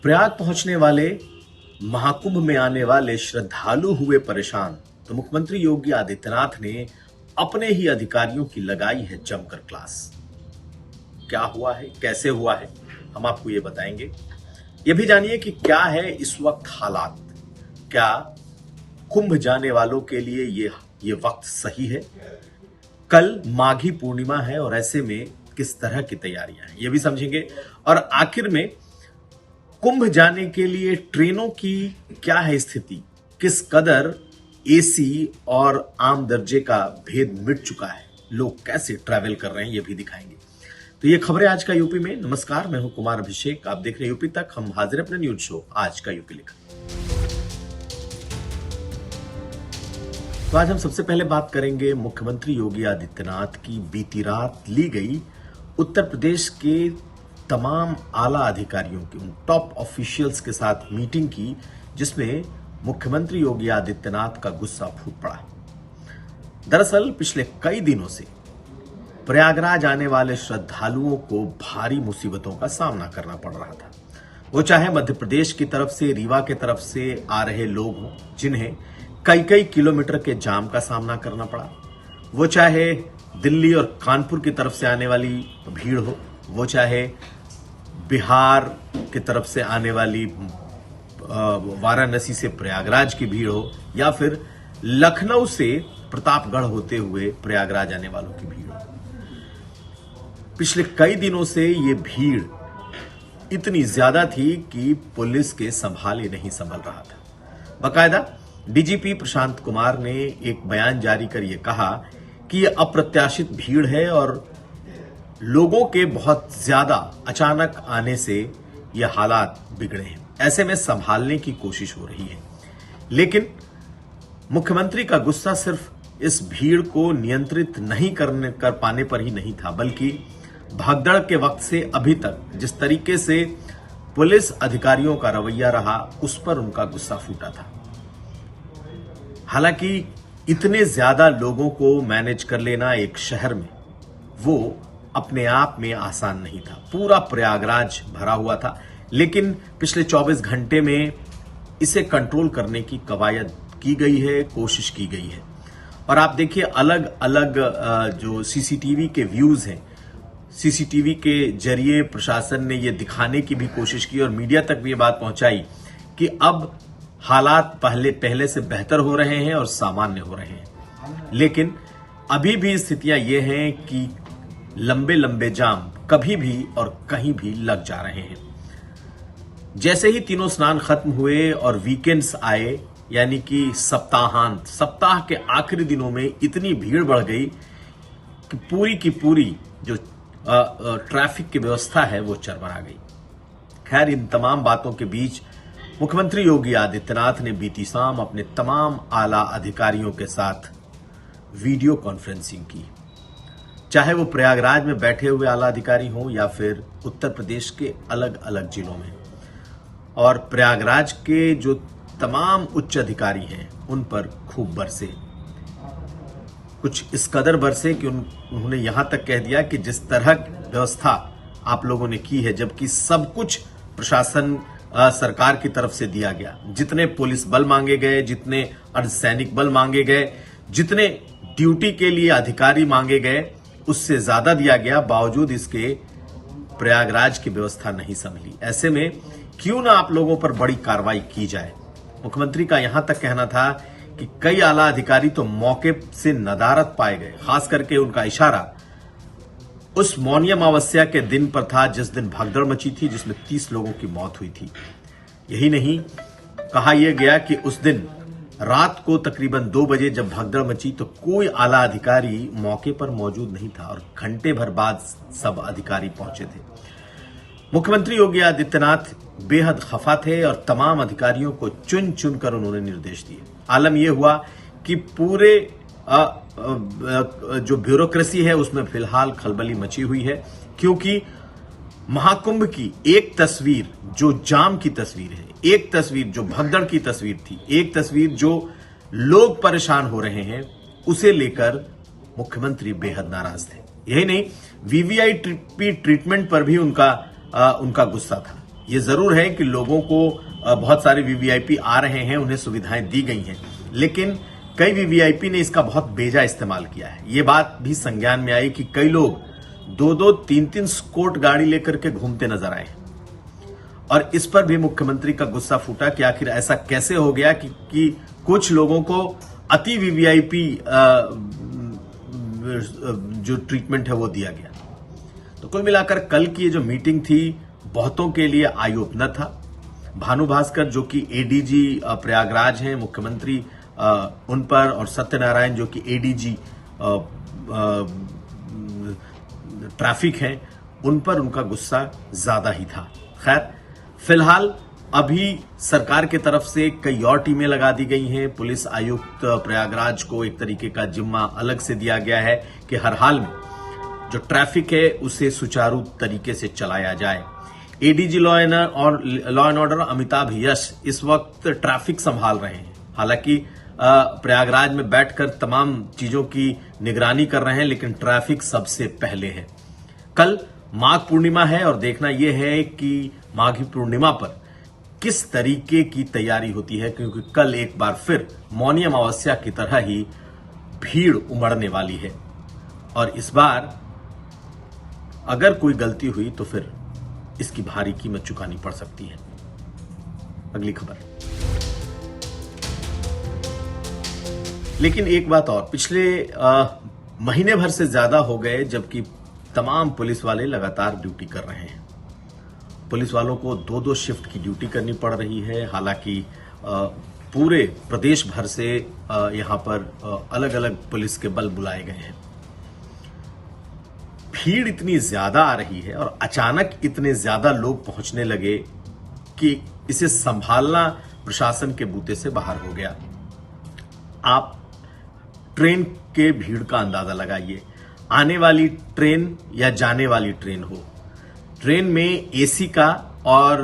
प्रयाग पहुंचने वाले महाकुंभ में आने वाले श्रद्धालु हुए परेशान तो मुख्यमंत्री योगी आदित्यनाथ ने अपने ही अधिकारियों की लगाई है जमकर क्लास। क्या हुआ है, कैसे हुआ है, हम आपको ये बताएंगे। ये भी जानिए कि क्या है इस वक्त हालात, क्या कुंभ जाने वालों के लिए ये वक्त सही है। कल माघी पूर्णिमा है और ऐसे में किस तरह की तैयारियां हैं ये भी समझेंगे। और आखिर में कुंभ जाने के लिए ट्रेनों की क्या है स्थिति, किस कदर एसी और आम दर्जे का भेद मिट चुका है, लोग कैसे ट्रैवल कर रहे हैं ये भी दिखाएंगे। तो ये खबरें आज का यूपी में। नमस्कार, मैं हूं कुमार अभिषेक, आप देख रहे हैं यूपी तक। हम हाजिर अपने न्यूज शो आज का यूपी लिखा। तो आज हम सबसे पहले बात करेंगे मुख्यमंत्री योगी आदित्यनाथ की बीती रात ली गई उत्तर प्रदेश के तमाम आला अधिकारियों की, उन टॉप ऑफिशियल्स के साथ मीटिंग की, जिसमें मुख्यमंत्री योगी आदित्यनाथ का गुस्सा फूट पड़ा। दरअसल पिछले कई दिनों से प्रयागराज आने वाले श्रद्धालुओं को भारी मुसीबतों का सामना करना पड़ रहा था। वो चाहे मध्य प्रदेश की तरफ से, रीवा की तरफ से आ रहे लोग हों जिन्हें कई कई किलोमीटर के जाम का सामना करना पड़ा, वो चाहे दिल्ली और कानपुर की तरफ से आने वाली भीड़ हो, वो चाहे बिहार की तरफ से आने वाली वाराणसी से प्रयागराज की भीड़ हो, या फिर लखनऊ से प्रतापगढ़ होते हुए प्रयागराज आने वालों की भीड़ हो। पिछले कई दिनों से ये भीड़ इतनी ज्यादा थी कि पुलिस के संभाले नहीं संभल रहा था। बाकायदा डीजीपी प्रशांत कुमार ने एक बयान जारी कर यह कहा कि यह अप्रत्याशित भीड़ है और लोगों के बहुत ज्यादा अचानक आने से यह हालात बिगड़े हैं। ऐसे में संभालने की कोशिश हो रही है, लेकिन मुख्यमंत्री का गुस्सा सिर्फ इस भीड़ को नियंत्रित नहीं कर पाने पर ही नहीं था, बल्कि भगदड़ के वक्त से अभी तक जिस तरीके से पुलिस अधिकारियों का रवैया रहा, उस पर उनका गुस्सा फूटा था। हालांकि इतने ज्यादा लोगों को मैनेज कर लेना एक शहर में, वो अपने आप में आसान नहीं था। पूरा प्रयागराज भरा हुआ था, लेकिन पिछले 24 घंटे में इसे कंट्रोल करने की कवायद की गई है, कोशिश की गई है। और आप देखिए, अलग अलग जो सीसीटीवी के व्यूज हैं, सीसीटीवी के जरिए प्रशासन ने यह दिखाने की भी कोशिश की और मीडिया तक भी ये बात पहुंचाई कि अब हालात पहले से बेहतर हो रहे हैं और सामान्य हो रहे हैं। लेकिन अभी भी स्थितियां ये हैं कि लंबे लंबे जाम कभी भी और कहीं भी लग जा रहे हैं। जैसे ही तीनों स्नान खत्म हुए और वीकेंड्स आए, यानी कि सप्ताहांत, सप्ताह के आखिरी दिनों में इतनी भीड़ बढ़ गई कि पूरी की पूरी जो ट्रैफिक की व्यवस्था है वो चरमरा गई। खैर, इन तमाम बातों के बीच मुख्यमंत्री योगी आदित्यनाथ ने बीती शाम अपने तमाम आला अधिकारियों के साथ वीडियो कॉन्फ्रेंसिंग की, चाहे वो प्रयागराज में बैठे हुए आला अधिकारी हों या फिर उत्तर प्रदेश के अलग अलग जिलों में। और प्रयागराज के जो तमाम उच्च अधिकारी हैं उन पर खूब बरसे, कुछ इस कदर बरसे कि उन्होंने यहां तक कह दिया कि जिस तरह व्यवस्था आप लोगों ने की है, जबकि सब कुछ प्रशासन सरकार की तरफ से दिया गया, जितने पुलिस बल मांगे गए, जितने अर्धसैनिक बल मांगे गए, जितने ड्यूटी के लिए अधिकारी मांगे गए, उससे ज्यादा दिया गया, बावजूद इसके प्रयागराज की व्यवस्था नहीं संभली। ऐसे में क्यों ना आप लोगों पर बड़ी कार्रवाई की जाए। मुख्यमंत्री का यहां तक कहना था कि कई आला अधिकारी तो मौके से नदारत पाए गए। खास करके उनका इशारा उस मौनी अमावस्या के दिन पर था जिस दिन भगदड़ मची थी, जिसमें 30 लोगों की मौत हुई थी। यही नहीं, कहा यह गया कि उस दिन रात को तकरीबन 2 बजे जब भगदड़ मची तो कोई आला अधिकारी मौके पर मौजूद नहीं था और घंटे भर बाद सब अधिकारी पहुंचे थे। मुख्यमंत्री योगी आदित्यनाथ बेहद खफा थे और तमाम अधिकारियों को चुन चुन कर उन्होंने निर्देश दिए। आलम यह हुआ कि पूरे जो ब्यूरोक्रेसी है उसमें फिलहाल खलबली मची हुई है, क्योंकि महाकुंभ की एक तस्वीर जो जाम की तस्वीर है, एक तस्वीर जो भगदड़ की तस्वीर थी, एक तस्वीर जो लोग परेशान हो रहे हैं, उसे लेकर मुख्यमंत्री बेहद नाराज थे। यही नहीं, वीवीआईपी ट्रीटमेंट पर भी उनका गुस्सा था। ये जरूर है कि लोगों को बहुत सारे वीवीआईपी आ रहे हैं, उन्हें सुविधाएं दी गई हैं, लेकिन कई वीवीआईपी ने इसका बहुत बेजा इस्तेमाल किया है। ये बात भी संज्ञान में आई कि कई लोग 2-2, 3-3 स्कॉट गाड़ी लेकर के घूमते नजर आए और इस पर भी मुख्यमंत्री का गुस्सा फूटा कि आखिर ऐसा कैसे हो गया कि कुछ लोगों को अति वीवीआईपी जो ट्रीटमेंट है वो दिया गया। तो कुल मिलाकर कल की ये जो मीटिंग थी बहुतों के लिए आई ओपनर था। भानु भास्कर जो कि एडीजी प्रयागराज हैं, मुख्यमंत्री उन पर, और सत्यनारायण जो कि एडीजी ट्रैफिक हैं, उन पर उनका गुस्सा ज्यादा ही था। खैर, फिलहाल अभी सरकार की तरफ से कई और टीमें लगा दी गई हैं। पुलिस आयुक्त प्रयागराज को एक तरीके का जिम्मा अलग से दिया गया है कि हर हाल में जो ट्रैफिक है उसे सुचारू तरीके से चलाया जाए। ADG law and order Amitabh Yash इस वक्त ट्रैफिक संभाल रहे हैं। हालांकि प्रयागराज में बैठकर तमाम चीजों की निगरानी कर रहे हैं, लेकिन ट्रैफिक सबसे पहले है। कल माघ पूर्णिमा है और देखना यह है कि माघी पूर्णिमा पर किस तरीके की तैयारी होती है, क्योंकि कल एक बार फिर मौनी अमावस्या की तरह ही भीड़ उमड़ने वाली है और इस बार अगर कोई गलती हुई तो फिर इसकी भारी कीमत चुकानी पड़ सकती है। अगली खबर। लेकिन एक बात और, पिछले महीने भर से ज्यादा हो गए जबकि तमाम पुलिस वाले लगातार ड्यूटी कर रहे हैं। पुलिस वालों को 2-2 शिफ्ट की ड्यूटी करनी पड़ रही है। हालांकि पूरे प्रदेश भर से यहां पर अलग अलग पुलिस के बल बुलाए गए हैं। भीड़ इतनी ज्यादा आ रही है और अचानक इतने ज्यादा लोग पहुंचने लगे कि इसे संभालना प्रशासन के बूते से बाहर हो गया। आप ट्रेन के भीड़ का अंदाजा लगाइए। आने वाली ट्रेन या जाने वाली ट्रेन हो, ट्रेन में एसी का और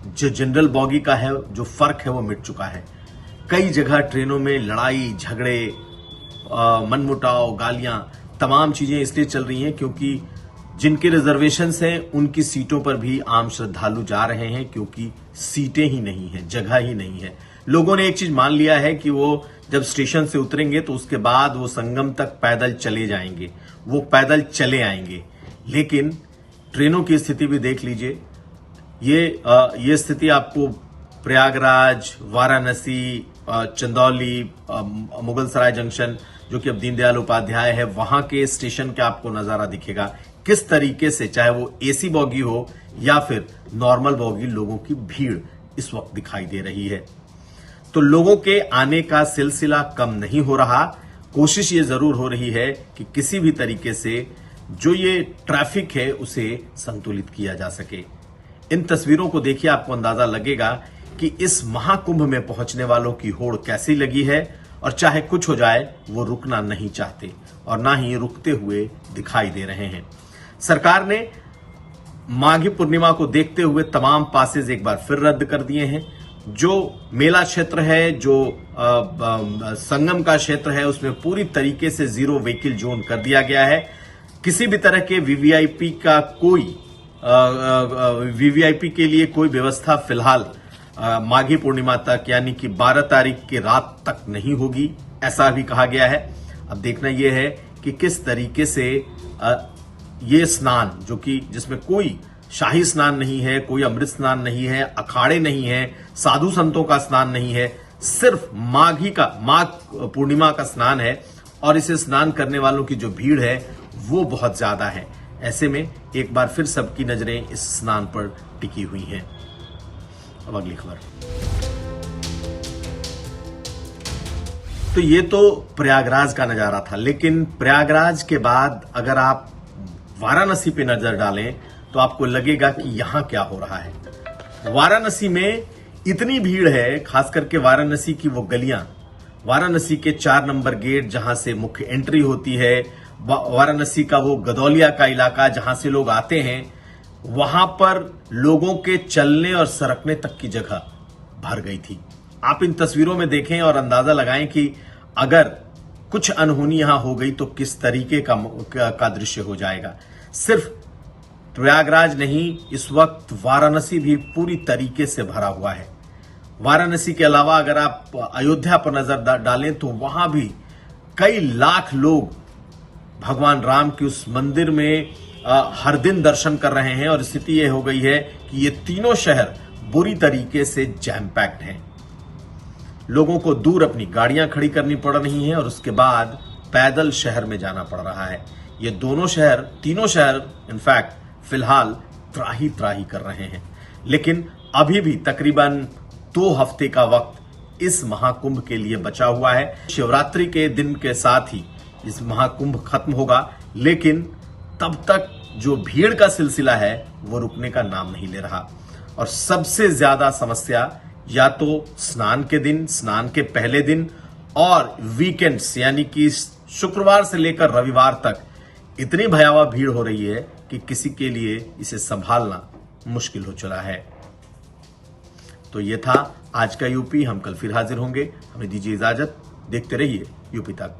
जो जनरल बॉगी का है जो फर्क है वो मिट चुका है। कई जगह ट्रेनों में लड़ाई झगड़े, मनमुटाव, गालियां, तमाम चीजें इसलिए चल रही हैं क्योंकि जिनके रिजर्वेशंस हैं उनकी सीटों पर भी आम श्रद्धालु जा रहे हैं, क्योंकि सीटें ही नहीं है, जगह ही नहीं है। लोगों ने एक चीज मान लिया है कि वो जब स्टेशन से उतरेंगे तो उसके बाद वो संगम तक पैदल चले जाएंगे, वो पैदल चले आएंगे। लेकिन ट्रेनों की स्थिति भी देख लीजिए। ये स्थिति आपको प्रयागराज, वाराणसी, चंदौली, मुगलसराय जंक्शन जो कि अब दीनदयाल उपाध्याय है, वहां के स्टेशन का आपको नजारा दिखेगा किस तरीके से, चाहे वो एसी बॉगी हो या फिर नॉर्मल बॉगी, लोगों की भीड़ इस वक्त दिखाई दे रही है। तो लोगों के आने का सिलसिला कम नहीं हो रहा। कोशिश ये जरूर हो रही है कि किसी भी तरीके से जो ये ट्रैफिक है उसे संतुलित किया जा सके। इन तस्वीरों को देखिए, आपको अंदाजा लगेगा कि इस महाकुंभ में पहुंचने वालों की होड़ कैसी लगी है और चाहे कुछ हो जाए वो रुकना नहीं चाहते और ना ही रुकते हुए दिखाई दे रहे हैं। सरकार ने माघी पूर्णिमा को देखते हुए तमाम पासेज एक बार फिर रद्द कर दिए हैं। जो मेला क्षेत्र है, जो संगम का क्षेत्र है, उसमें पूरी तरीके से 0 व्हीकल जोन कर दिया गया है। किसी भी तरह के वीवीआईपी का वीवीआईपी के लिए कोई व्यवस्था फिलहाल माघी पूर्णिमा तक यानी कि 12 तारीख की रात तक नहीं होगी, ऐसा भी कहा गया है। अब देखना यह है कि किस तरीके से ये स्नान, जो कि जिसमें कोई शाही स्नान नहीं है, कोई अमृत स्नान नहीं है, अखाड़े नहीं है, साधु संतों का स्नान नहीं है, सिर्फ माघ पूर्णिमा का स्नान है और इसे स्नान करने वालों की जो भीड़ है वो बहुत ज्यादा है। ऐसे में एक बार फिर सबकी नजरें इस स्नान पर टिकी हुई हैं। अब अगली खबर। तो ये तो प्रयागराज का नजारा था, लेकिन प्रयागराज के बाद अगर आप वाराणसी पे नजर डालें तो आपको लगेगा कि यहां क्या हो रहा है। वाराणसी में इतनी भीड़ है, खास करके वाराणसी की वो गलियां, वाराणसी के 4 नंबर गेट जहां से मुख्य एंट्री होती है, वाराणसी का वो गदौलिया का इलाका जहां से लोग आते हैं, वहां पर लोगों के चलने और सरकने तक की जगह भर गई थी। आप इन तस्वीरों में देखें और अंदाजा लगाएं कि अगर कुछ अनहोनी यहां हो गई तो किस तरीके का दृश्य हो जाएगा। सिर्फ प्रयागराज नहीं, इस वक्त वाराणसी भी पूरी तरीके से भरा हुआ है। वाराणसी के अलावा अगर आप अयोध्या पर नजर डालें तो वहां भी कई लाख लोग भगवान राम के उस मंदिर में हर दिन दर्शन कर रहे हैं और स्थिति यह हो गई है कि ये तीनों शहर बुरी तरीके से जैम पैक्ड हैं। लोगों को दूर अपनी गाड़ियां खड़ी करनी पड़ रही हैं और उसके बाद पैदल शहर में जाना पड़ रहा है। ये तीनों शहर इनफैक्ट फिलहाल त्राही त्राही कर रहे हैं। लेकिन अभी भी तकरीबन 2 हफ्ते का वक्त इस महाकुंभ के लिए बचा हुआ है। शिवरात्रि के दिन के साथ ही इस महाकुंभ खत्म होगा, लेकिन तब तक जो भीड़ का सिलसिला है वो रुकने का नाम नहीं ले रहा। और सबसे ज्यादा समस्या या तो स्नान के दिन, स्नान के पहले दिन और वीकेंड्स यानी कि शुक्रवार से लेकर रविवार तक इतनी भयावह भीड़ हो रही है कि किसी के लिए इसे संभालना मुश्किल हो चला है। तो ये था आज का यूपी। हम कल फिर हाजिर होंगे। हमें दीजिए इजाजत। देखते रहिए यूपी तक।